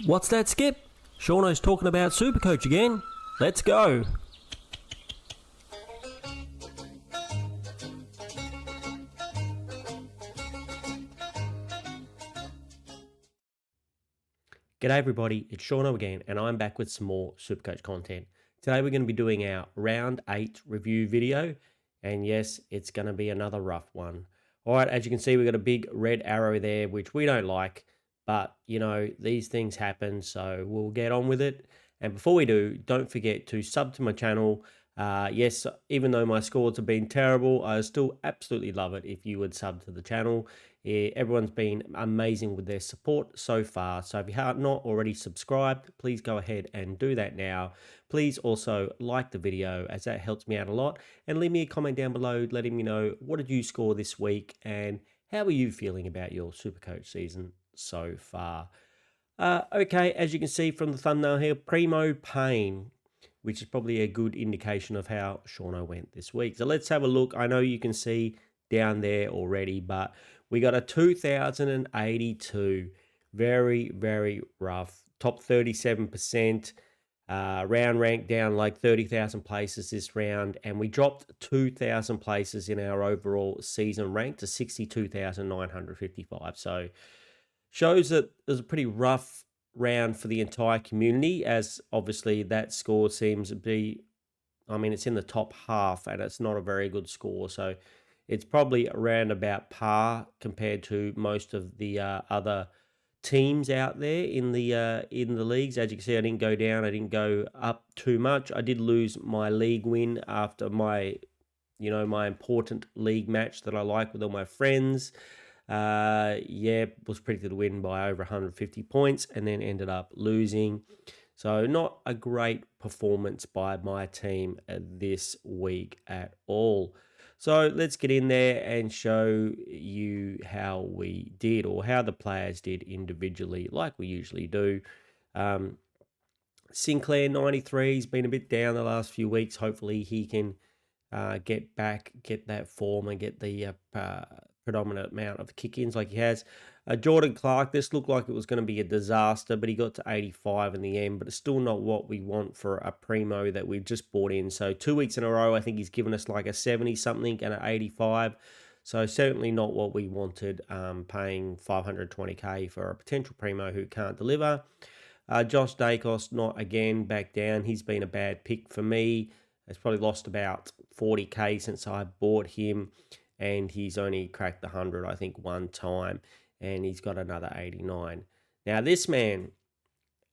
What's that, Skip? Shauno's talking about Supercoach again. Let's go. G'day everybody, it's Shauno again, and I'm back with some more Supercoach content. Today we're going to be doing our Round 8 review video, and yes, it's going to be another rough one. Alright, as you can see, we've got a big red arrow there, which we don't like, but, you know, these things happen, so we'll get on with it. And before we do, don't forget to sub to my channel. Yes, even though my scores have been terrible, I still absolutely love it if you would sub to the channel. Everyone's been amazing with their support so far. So if you have not already subscribed, please go ahead and do that now. Please also like the video, as that helps me out a lot. And leave me a comment down below letting me know what did you score this week and how are you feeling about your Supercoach season so far. Okay, as you can see from the thumbnail here, Primo Pain, which is probably a good indication of how Shauno went this week. So let's have a look. I know you can see down there already, but we got a 2082. Very, very rough. Top 37%. Round rank down like 30,000 places this round, and we dropped 2,000 places in our overall season rank to 62,955. So shows that there's a pretty rough round for the entire community, as obviously that score seems to be, I mean, it's in the top half and it's not a very good score. So it's probably around about par compared to most of the other teams out there in the leagues. As you can see, I didn't go down, I didn't go up too much. I did lose my league win after my important league match that I like with all my friends. Was predicted to win by over 150 points and then ended up losing. So not a great performance by my team this week at all. So let's get in there and show you how we did, or how the players did individually, like we usually do. Sinclair 93 has been a bit down the last few weeks. Hopefully he can get that form and get the predominant amount of kick-ins like he has. Jordan Clark, this looked like it was going to be a disaster, but he got to 85 in the end, but it's still not what we want for a Primo that we've just bought in. So 2 weeks in a row, I think he's given us like a 70-something and an 85. So certainly not what we wanted, paying 520k for a potential Primo who can't deliver. Josh Dacos, not again, back down. He's been a bad pick for me. He's probably lost about 40k since I bought him, and he's only cracked the 100, I think, one time, and he's got another 89. Now, this man,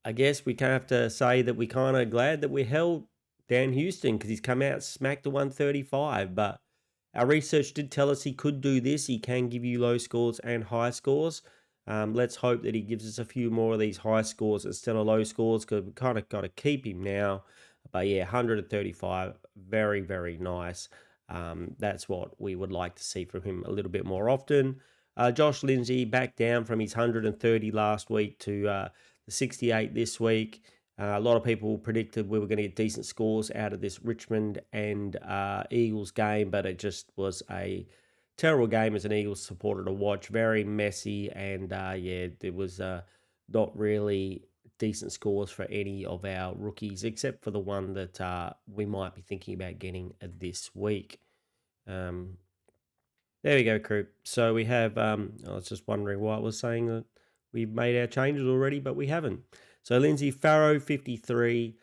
I guess we have to say that we're kind of glad that we held Dan Houston, because he's come out smacked to 135, but our research did tell us he could do this. He can give you low scores and high scores. Let's hope that he gives us a few more of these high scores instead of low scores, because we've kind of got to keep him now. But yeah, 135, very, very nice. That's what we would like to see from him a little bit more often. Josh Lindsay back down from his 130 last week to the 68 this week. A lot of people predicted we were going to get decent scores out of this Richmond and Eagles game, but it just was a terrible game as an Eagles supporter to watch. Very messy, and it was not really decent scores for any of our rookies, except for the one that we might be thinking about getting this week. There we go, crew. So we have, I was just wondering why it was saying that we've made our changes already, but we haven't. So Lindsay Farrow, 53,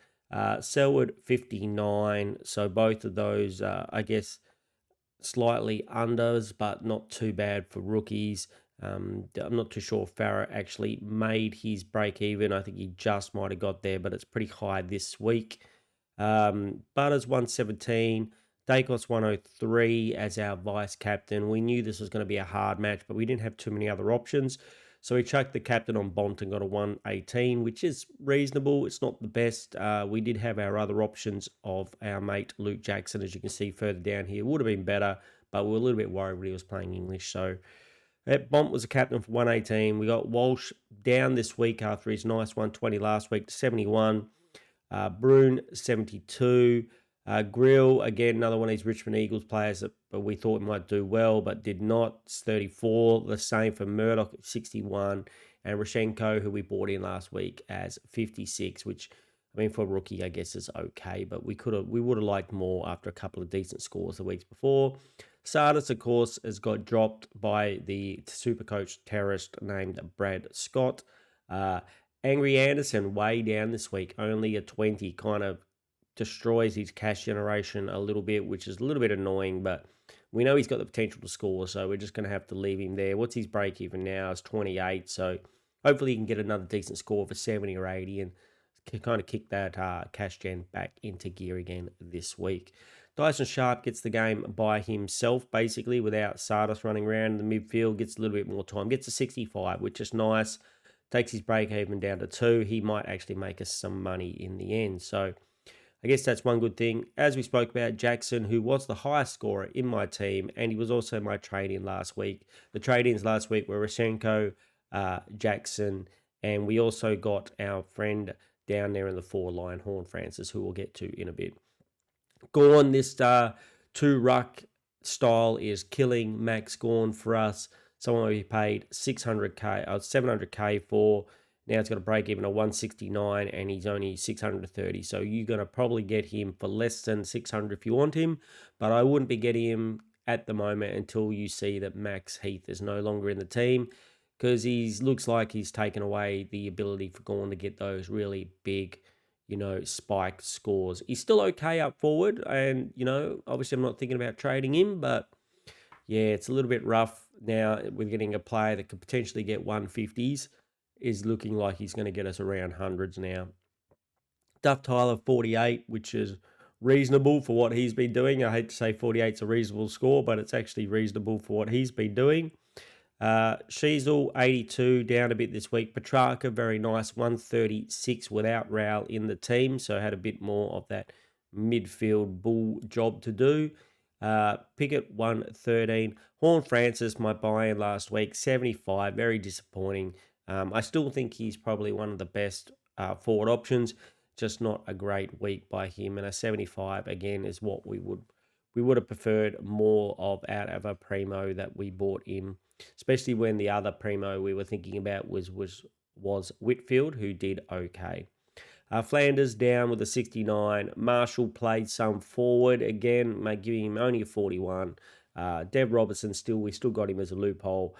Selwood, 59. So both of those, I guess, slightly unders, but not too bad for rookies. I'm not too sure if Farah actually made his break even. I think he just might have got there, but it's pretty high this week. Butters 117, Dacos 103 as our vice captain. We knew this was going to be a hard match, but we didn't have too many other options. So we chucked the captain on Bont and got a 118, which is reasonable. It's not the best. We did have our other options of our mate Luke Jackson, as you can see further down here. Would have been better, but we were a little bit worried when he was playing English. So Bont was a captain for 118. We got Walsh down this week after his nice 120 last week to 71. Broon 72. Grill, again, another one of these Richmond Eagles players that we thought might do well, but did not. It's 34. The same for Murdoch at 61. and Rashenko, who we bought in last week, as 56, which, I mean, for a rookie, I guess is okay, but we would have liked more after a couple of decent scores the weeks before. Sardis, of course, has got dropped by the Supercoach terrorist named Brad Scott. Angry Anderson, way down this week, only a 20, kind of destroys his cash generation a little bit, which is a little bit annoying, but we know he's got the potential to score, so we're just going to have to leave him there. What's his break even now? It's 28, so hopefully he can get another decent score for 70 or 80 and can kind of kick that cash gen back into gear again this week. Dyson Sharp gets the game by himself, basically, without Sardis running around in the midfield, gets a little bit more time, gets a 65, which is nice, takes his break even down to 2. He might actually make us some money in the end, so I guess that's one good thing. As we spoke about, Jackson, who was the highest scorer in my team, and he was also my trade-in last week. The trade-ins last week were Rashenko, Jackson, and we also got our friend down there in the 4 line, Horn Francis, who we'll get to in a bit. Gorn, this 2-ruck style is killing Max Gorn for us. Someone we paid 700k for. Now it's got a break even of 169 and he's only 630. So you're going to probably get him for less than 600 if you want him. But I wouldn't be getting him at the moment until you see that Max Heath is no longer in the team, because he looks like he's taken away the ability for Gorn to get those really big, spiked scores. He's still okay up forward, and, obviously I'm not thinking about trading him, but yeah, it's a little bit rough now. We're getting a player that could potentially get 150s. Is looking like he's going to get us around hundreds now. Duff Tyler, 48, which is reasonable for what he's been doing. I hate to say 48 is a reasonable score, but it's actually reasonable for what he's been doing. Sheasel, 82, down a bit this week. Petrarca, very nice, 136 without Raul in the team, so had a bit more of that midfield bull job to do. Pickett, 113. Horn Francis, my buy-in last week, 75, very disappointing. I still think he's probably one of the best forward options, just not a great week by him. And a 75 again is what we would have preferred more of out of a primo that we bought in, especially when the other primo we were thinking about was Whitfield, who did okay. Flanders down with a 69. Marshall played some forward again, giving him only a 41. Dev Robertson we still got him as a loophole.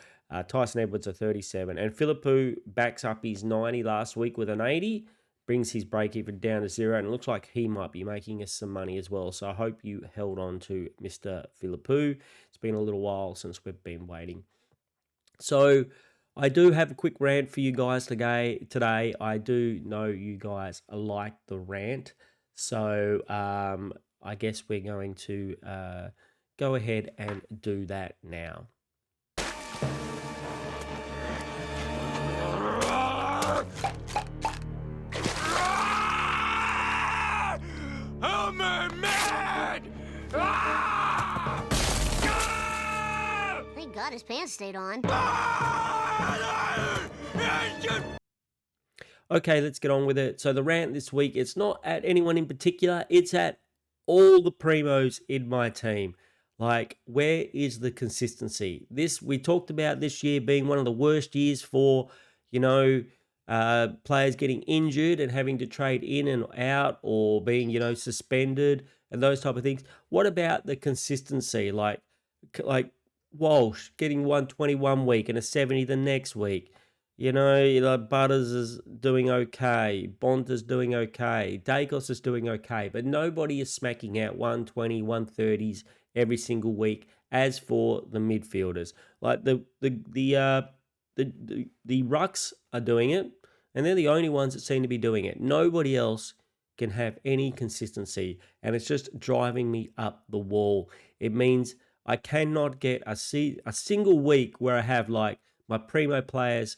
Tyson Edwards a 37. And Philippou backs up his 90 last week with an 80, brings his break even down to 0, and it looks like he might be making us some money as well. So I hope you held on to Mr. Philippou. It's been a little while since we've been waiting. So I do have a quick rant for you guys today. I do know you guys like the rant. So I guess we're going to go ahead and do that now. I'm mad! Thank God his pants stayed on. Okay, let's get on with it. So the rant this week, it's not at anyone in particular. It's at all the primos in my team. Like, where is the consistency? We talked about this year being one of the worst years for, players getting injured and having to trade in and out, or being, suspended and those type of things. What about the consistency? Like Walsh getting 121 week and a 70 the next week. Butters is doing okay. Bonta's doing okay. Dacos is doing okay. But nobody is smacking out 120, 130s every single week. As for the midfielders, like the rucks are doing it, and they're the only ones that seem to be doing it. Nobody else can have any consistency, and it's just driving me up the wall. It means I cannot get a single week where I have like my primo players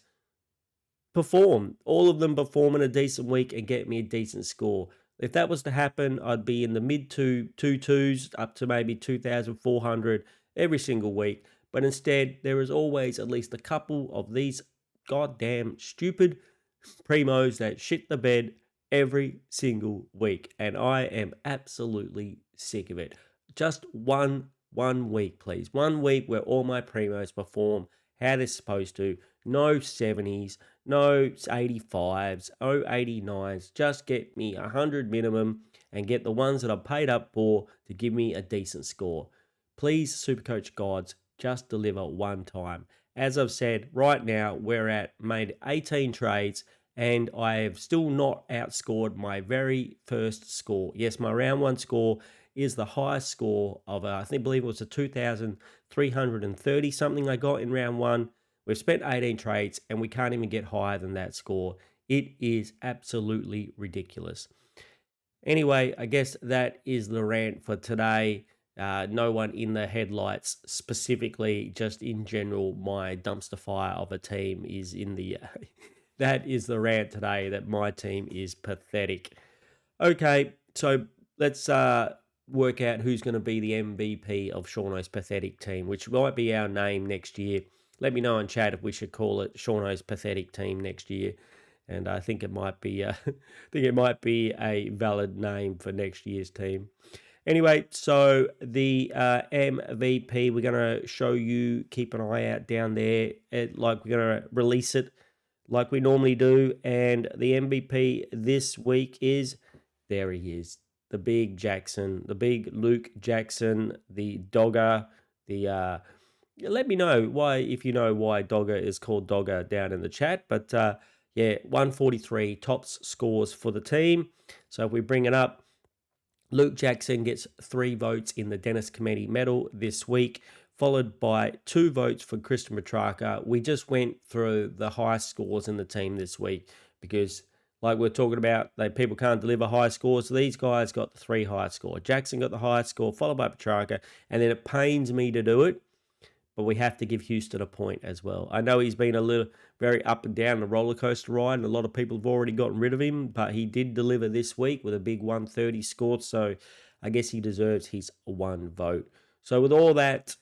perform. All of them perform in a decent week and get me a decent score. If that was to happen, I'd be in the mid 2.2s up to maybe 2,400 every single week. But instead, there is always at least a couple of these goddamn stupid primos that shit the bed every single week. And I am absolutely sick of it. Just one week, please. 1 week where all my primos perform how they're supposed to. No 70s, No 85s, 089s. Just get me 100 minimum and get the ones that I've paid up for to give me a decent score. Please, Supercoach gods, just deliver one time. As I've said, right now we're at made 18 trades and I have still not outscored my very first score. Yes, my round one score is the highest score of, I think, believe it was a 2,330 something I got in round one. We've spent 18 trades and we can't even get higher than that score. It is absolutely ridiculous. Anyway, I guess that is the rant for today. No one in the headlights specifically, just in general, my dumpster fire of a team is in the. That is the rant today, that my team is pathetic. Okay, so let's work out who's going to be the MVP of Shauno's pathetic team, which might be our name next year. Let me know in chat if we should call it Shauno's pathetic team next year, and I think it might be I think it might be a valid name for next year's team. Anyway, so the MVP, we're going to show you. Keep an eye out down there. Like we're going to release it like we normally do, and the MVP this week is, there he is, the big Jackson, the big Luke Jackson, the dogger. The let me know why, if you know why dogger is called dogger, down in the chat. But yeah, 143 tops scores for the team. So if we bring it up, Luke Jackson gets 3 votes in the Dennis Committee medal this week, followed by 2 votes for Christian Petrarca. We just went through the highest scores in the team this week because, like we're talking about, people can't deliver high scores. So these guys got the 3 highest score. Jackson got the highest score, followed by Petrarca, and then it pains me to do it, but we have to give Houston a point as well. I know he's been a little very up and down the roller coaster ride, and a lot of people have already gotten rid of him, but he did deliver this week with a big 130 score, so I guess he deserves his 1 vote. So with all that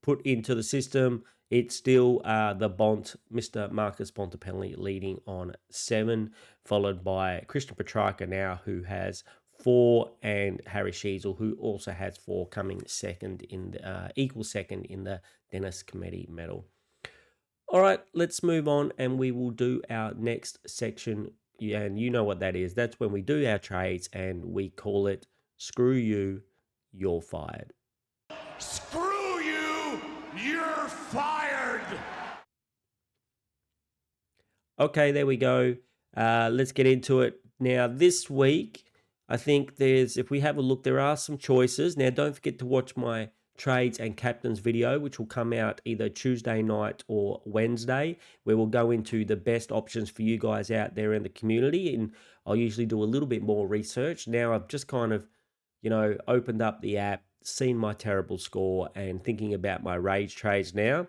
put into the system, it's still the Bont, Mr. Marcus Bontempelli, leading on 7, followed by Christian Petrarca now, who has 4, and Harry Sheasel, who also has 4, coming second in the equal second in the Dennis Committee medal. All right, let's move on, and we will do our next section. Yeah, and you know what that is. That's when we do our trades, and we call it "Screw you, you're fired." Screw you! You're fired! Okay, there we go. Let's get into it. Now, this week, I think if we have a look, there are some choices. Now, don't forget to watch my trades and captains video, which will come out either Tuesday night or Wednesday, where we'll go into the best options for you guys out there in the community. And I'll usually do a little bit more research. Now, I've just kind of, opened up the app, seen my terrible score, and thinking about my rage trades now.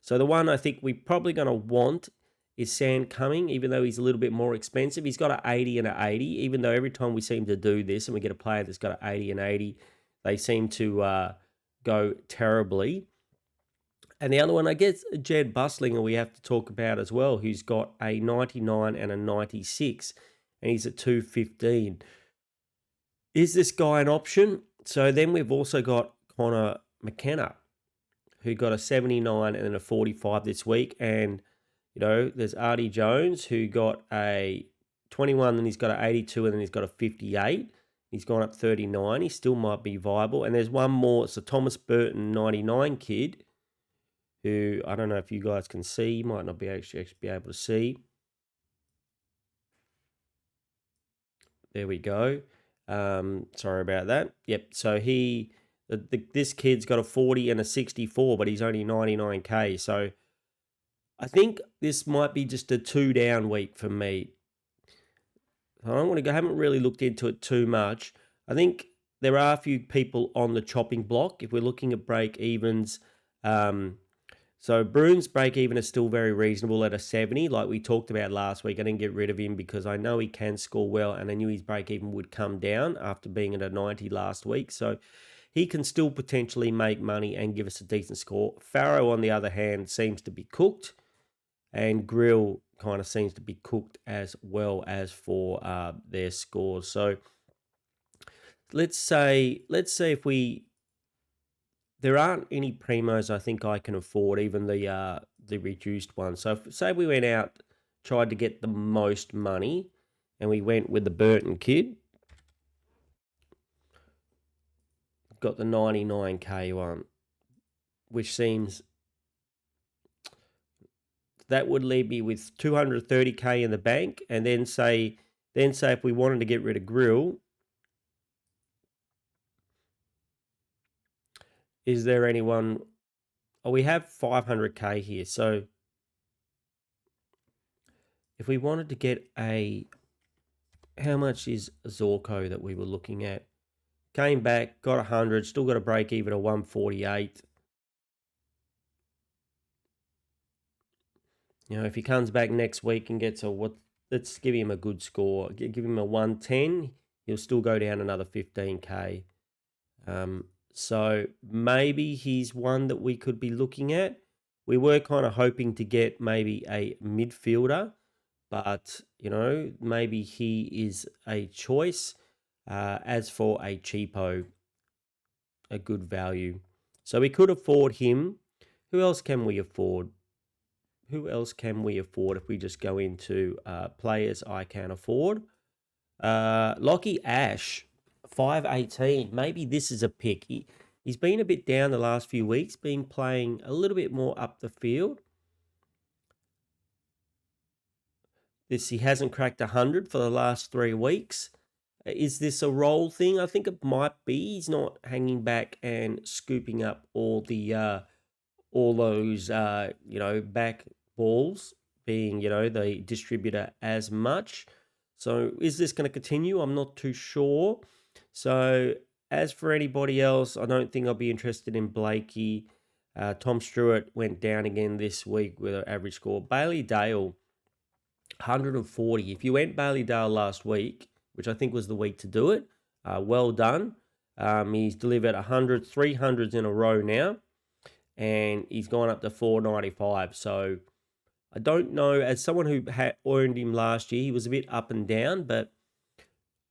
So the one I think we're probably going to want is Sand Cumming, even though he's a little bit more expensive. He's got an 80 and an 80, even though every time we seem to do this and we get a player that's got an 80 and 80, they seem to go terribly. And the other one, I guess, Jed Buslinger, we have to talk about as well, who's got a 99 and a 96, and he's at 215. Is this guy an option? So then we've also got Connor McKenna, who got a 79 and a 45 this week, and there's Artie Jones, who got a 21, then he's got an 82, and then he's got a 58. He's gone up 39. He still might be viable. And there's one more. It's a Thomas Burton 99 kid, who I don't know if you guys can see. You might not be actually be able to see. There we go. Sorry about that. Yep. So this kid's got a 40 and a 64, but he's only 99k. So I think this might be just a 2 down week for me. I haven't really looked into it too much. I think there are a few people on the chopping block. If we're looking at break evens, so Bruins break even is still very reasonable at a 70, like we talked about last week. I didn't get rid of him because I know he can score well, and I knew his break even would come down after being at a 90 last week. So he can still potentially make money and give us a decent score. Farrow, on the other hand, seems to be cooked, and Grill kind of seems to be cooked as well as for their scores. So let's say if there aren't any primos I think I can afford, even the reduced one. So say we went out tried to get the most money, and we went with the Burton kid. Got the 99k one, which seems that would leave me with 230k in the bank, and then say if we wanted to get rid of Grill, is there anyone? Oh, we have 500k here. So if we wanted to get how much is Zorko that we were looking at? Came back, got 100, still got a break even of 148. If he comes back next week and gets let's give him a good score. Give him a 110. He'll still go down another 15k. So maybe he's one that we could be looking at. We were kind of hoping to get maybe a midfielder, but maybe he is a choice. As for a cheapo, a good value, so we could afford him. Who else can we afford? Who else can we afford if we just go into players I can afford? Lockie Ash, 518. Maybe this is a pick. He's been a bit down the last few weeks, been playing a little bit more up the field. He hasn't cracked 100 for the last 3 weeks. Is this a role thing? I think it might be. He's not hanging back and scooping up all those back balls, being the distributor as much. So is this going to continue? I'm not too sure. So as for anybody else, I don't think I'll be interested in Blakey. Tom Stewart went down again this week with an average score. Bailey Dale, 140. If you went Bailey Dale last week, which I think was the week to do it, well done. He's delivered 100, 300s in a row now, and he's gone up to 495. So I don't know, as someone who had earned him last year, he was a bit up and down, but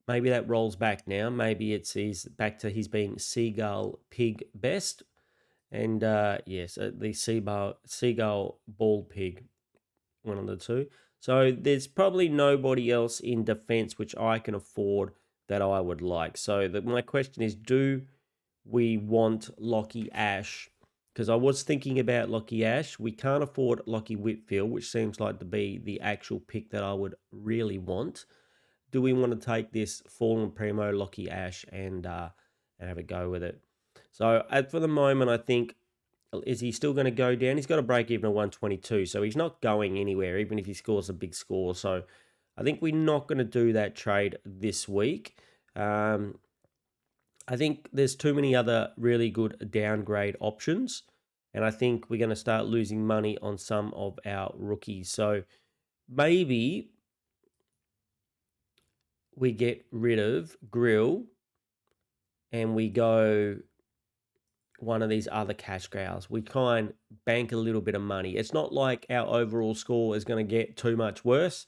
maybe that rolls back now. Maybe he's back to his being Seagull Pig best. And yes, the Seagull Ball Pig, one of the two. So there's probably nobody else in defense which I can afford that I would like. So my question is, do we want Lockie Ash? Because I was thinking about Lockie Ash. We can't afford Lockie Whitfield, which seems like to be the actual pick that I would really want. Do we want to take this fallen primo Lockie Ash and have a go with it? So for the moment, I think, is he still going to go down? He's got a break even of 122, so he's not going anywhere, even if he scores a big score. So I think we're not going to do that trade this week. I think there's too many other really good downgrade options, and I think we're going to start losing money on some of our rookies. So maybe we get rid of Grill and we go one of these other cash cows. We try and bank a little bit of money. It's not like our overall score is going to get too much worse.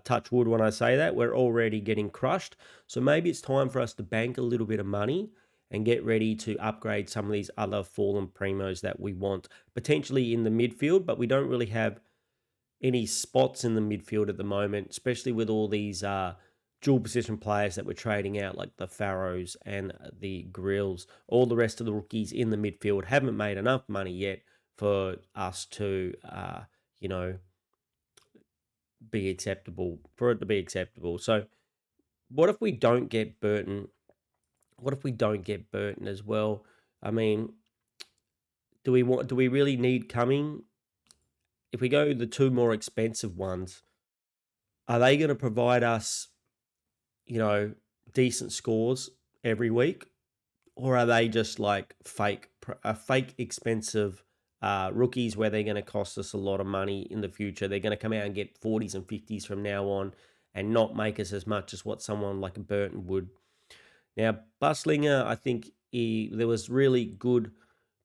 Touch wood when I say that. We're already getting crushed. So maybe it's time for us to bank a little bit of money and get ready to upgrade some of these other fallen primos that we want, potentially in the midfield, but we don't really have any spots in the midfield at the moment, especially with all these dual position players that we're trading out, like the Pharaohs and the Grills. All the rest of the rookies in the midfield haven't made enough money yet for us to, be acceptable, for it to be acceptable. So what if we don't get Burton? What if we don't get Burton as well? I mean, do we really need Cumming? If we go the two more expensive ones, are they going to provide us, decent scores every week, or are they just like fake expensive rookies where they're going to cost us a lot of money in the future? They're going to come out and get 40s and 50s from now on and not make us as much as what someone like a Burton would. Now, Buslinger, I think there was really good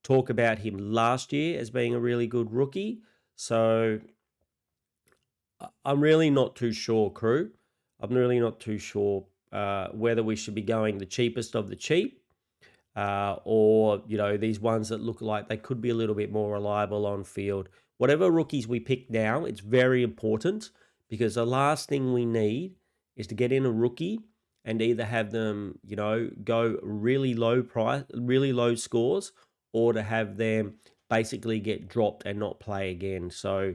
talk about him last year as being a really good rookie. So I'm really not too sure, crew. I'm really not too sure whether we should be going the cheapest of the cheap, or these ones that look like they could be a little bit more reliable on field. Whatever rookies we pick now, it's very important because the last thing we need is to get in a rookie and either have them, go really low price, really low scores, or to have them basically get dropped and not play again. So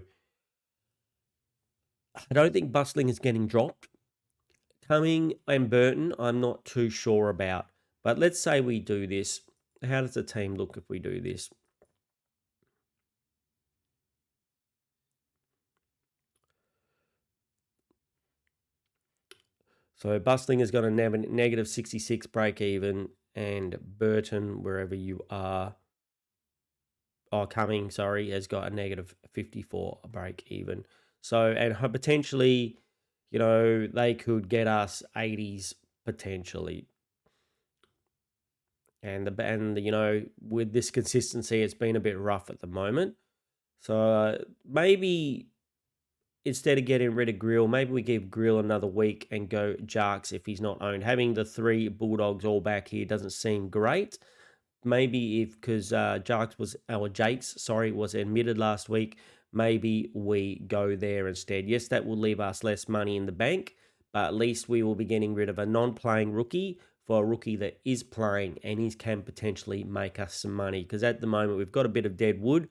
I don't think Bustling is getting dropped. Cumming and Burton, I'm not too sure about. But let's say we do this. How does the team look if we do this? So Bustling has got a negative 66 break even, and Burton, wherever you are, Cumming, sorry, has got a negative 54 break even. So, and potentially, they could get us 80s potentially. And with this consistency, it's been a bit rough at the moment. So maybe instead of getting rid of Grill, maybe we give Grill another week and go Jarks if he's not owned. Having the three Bulldogs all back here doesn't seem great. Maybe if because Jakes, sorry, was admitted last week, maybe we go there instead. Yes, that will leave us less money in the bank, but at least we will be getting rid of a non-playing rookie for a rookie that is playing and he can potentially make us some money. Because at the moment we've got a bit of dead wood.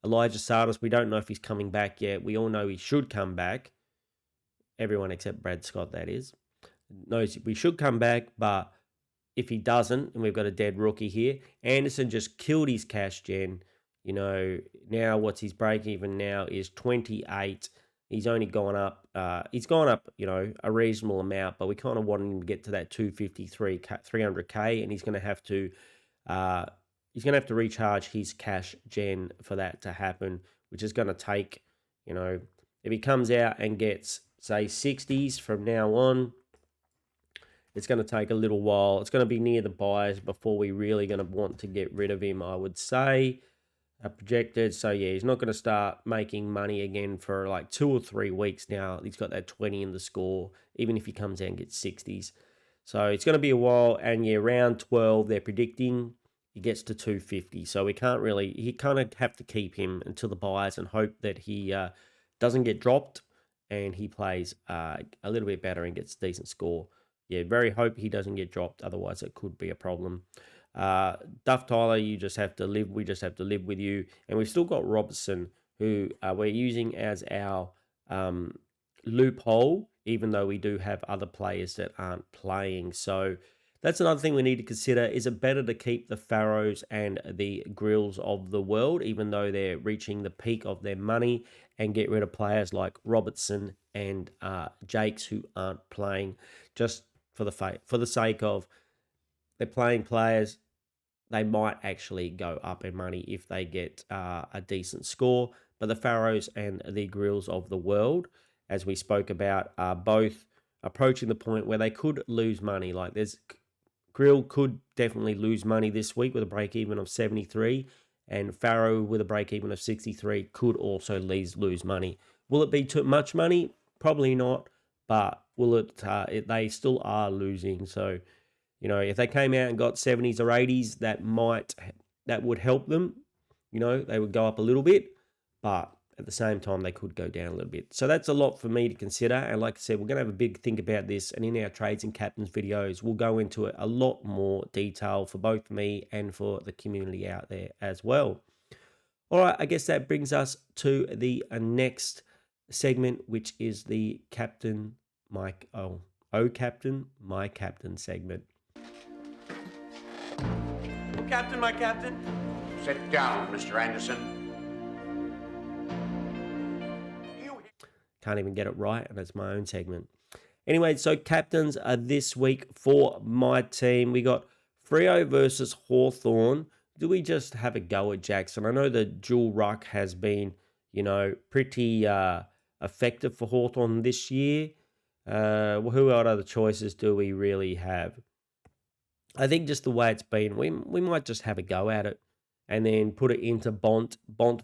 Elijah Sardis, we don't know if he's coming back yet. We all know he should come back. Everyone except Brad Scott, that is, knows we should come back, but if he doesn't, and we've got a dead rookie here, Anderson just killed his cash gen. Now what's his break even now is 28. He's only gone up. He's gone up, a reasonable amount, but we kind of want him to get to that 253, 300k, and he's going to have to recharge his cash gen for that to happen, which is going to take, if he comes out and gets say 60s from now on, it's going to take a little while. It's going to be near the buys before we really going to want to get rid of him, I would say. Projected. So, yeah, he's not going to start making money again for like 2 or 3 weeks now. He's got that 20 in the score, even if he comes out and gets 60s. So, it's going to be a while. And, yeah, round 12, they're predicting he gets to 250. So, he kind of have to keep him until the buys and hope that he doesn't get dropped and he plays a little bit better and gets a decent score. Yeah, very hope he doesn't get dropped. Otherwise, it could be a problem. Duff Tyler, you just have to live. We just have to live with you. And we've still got Robertson, who we're using as our loophole, even though we do have other players that aren't playing. So that's another thing we need to consider. Is it better to keep the Pharaohs and the Grills of the world, even though they're reaching the peak of their money, and get rid of players like Robertson and Jakes who aren't playing, just for the sake of they're playing players, they might actually go up in money if they get a decent score. But the Pharaohs and the Grills of the world, as we spoke about, are both approaching the point where they could lose money. Like Grill could definitely lose money this week with a break even of 73, and Pharaoh with a break even of 63 could also lose money. Will it be too much money? Probably not, but will they still are losing. So, if they came out and got 70s or 80s, that would help them. They would go up a little bit, but at the same time, they could go down a little bit. So that's a lot for me to consider. And like I said, we're going to have a big think about this. And in our trades and captains videos, we'll go into it a lot more detail for both me and for the community out there as well. All right, I guess that brings us to the next segment, which is the captain, captain, my captain segment. Captain, my captain. Sit down, Mr. Anderson. Can't even get it right, and it's my own segment. Anyway, so captains are this week for my team. We got Freo versus Hawthorn. Do we just have a go at Jackson? I know the dual ruck has been, pretty effective for Hawthorn this year. Who other choices do we really have? I think just the way it's been, we might just have a go at it and then put it into Bont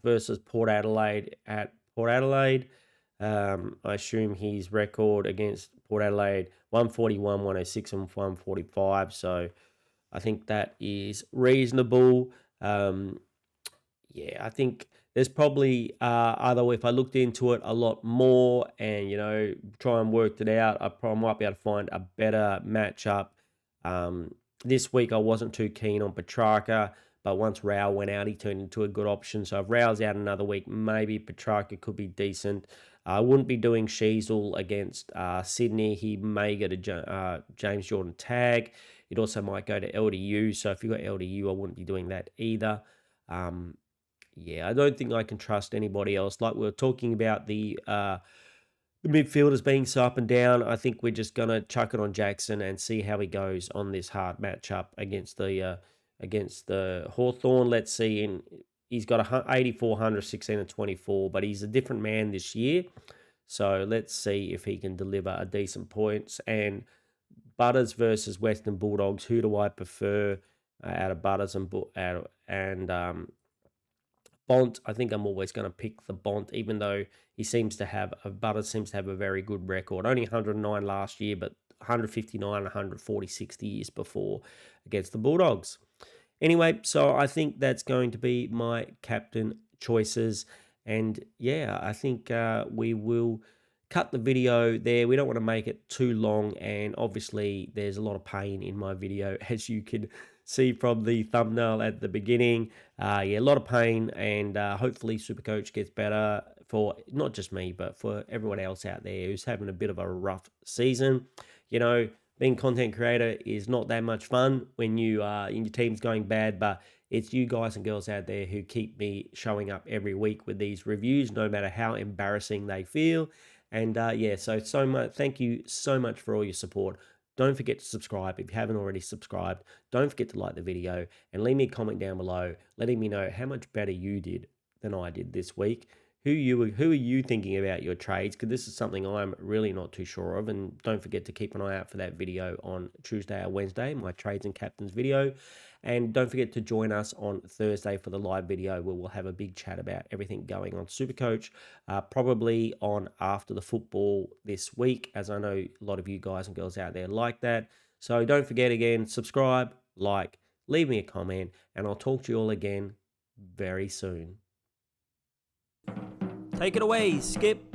versus Port Adelaide at Port Adelaide. I assume his record against Port Adelaide 141, 106, and 145. So I think that is reasonable. I think there's probably other if I looked into it a lot more and try and worked it out, I probably might be able to find a better matchup. Um, this week I wasn't too keen on Petrarca, but once Rao went out, he turned into a good option. So if Rao's out another week, maybe Petrarca could be decent. I wouldn't be doing Sheasel against Sydney. He may get a James Jordan tag. It also might go to LDU. So if you've got LDU, I wouldn't be doing that either. Um, yeah, I don't think I can trust anybody else. Like we were talking about the midfielders being so up and down. I think we're just gonna chuck it on Jackson and see how he goes on this hard matchup against the Hawthorn. Let's see. He's got a 84, 16 and 24, but he's a different man this year. So let's see if he can deliver a decent points. And Butters versus Western Bulldogs. Who do I prefer out of Butters and Bont? I think I'm always going to pick the Bont, even though Butters seems to have a very good record. Only 109 last year, but 159, 146 the years before against the Bulldogs. Anyway, so I think that's going to be my captain choices. And yeah, I think we will cut the video there. We don't want to make it too long. And obviously, there's a lot of pain in my video, as you can see from the thumbnail at the beginning. Yeah, a lot of pain. And hopefully, Supercoach gets better for not just me, but for everyone else out there who's having a bit of a rough season. Being content creator is not that much fun when your team's going bad, but it's you guys and girls out there who keep me showing up every week with these reviews, no matter how embarrassing they feel. And yeah, so much. Thank you so much for all your support. Don't forget to subscribe if you haven't already subscribed. Don't forget to like the video and leave me a comment down below, letting me know how much better you did than I did this week. Who are you thinking about your trades? Because this is something I'm really not too sure of. And don't forget to keep an eye out for that video on Tuesday or Wednesday, my trades and captains video. And don't forget to join us on Thursday for the live video where we'll have a big chat about everything going on Supercoach, probably on after the football this week, as I know a lot of you guys and girls out there like that. So don't forget again, subscribe, like, leave me a comment, and I'll talk to you all again very soon. Take it away, Skip.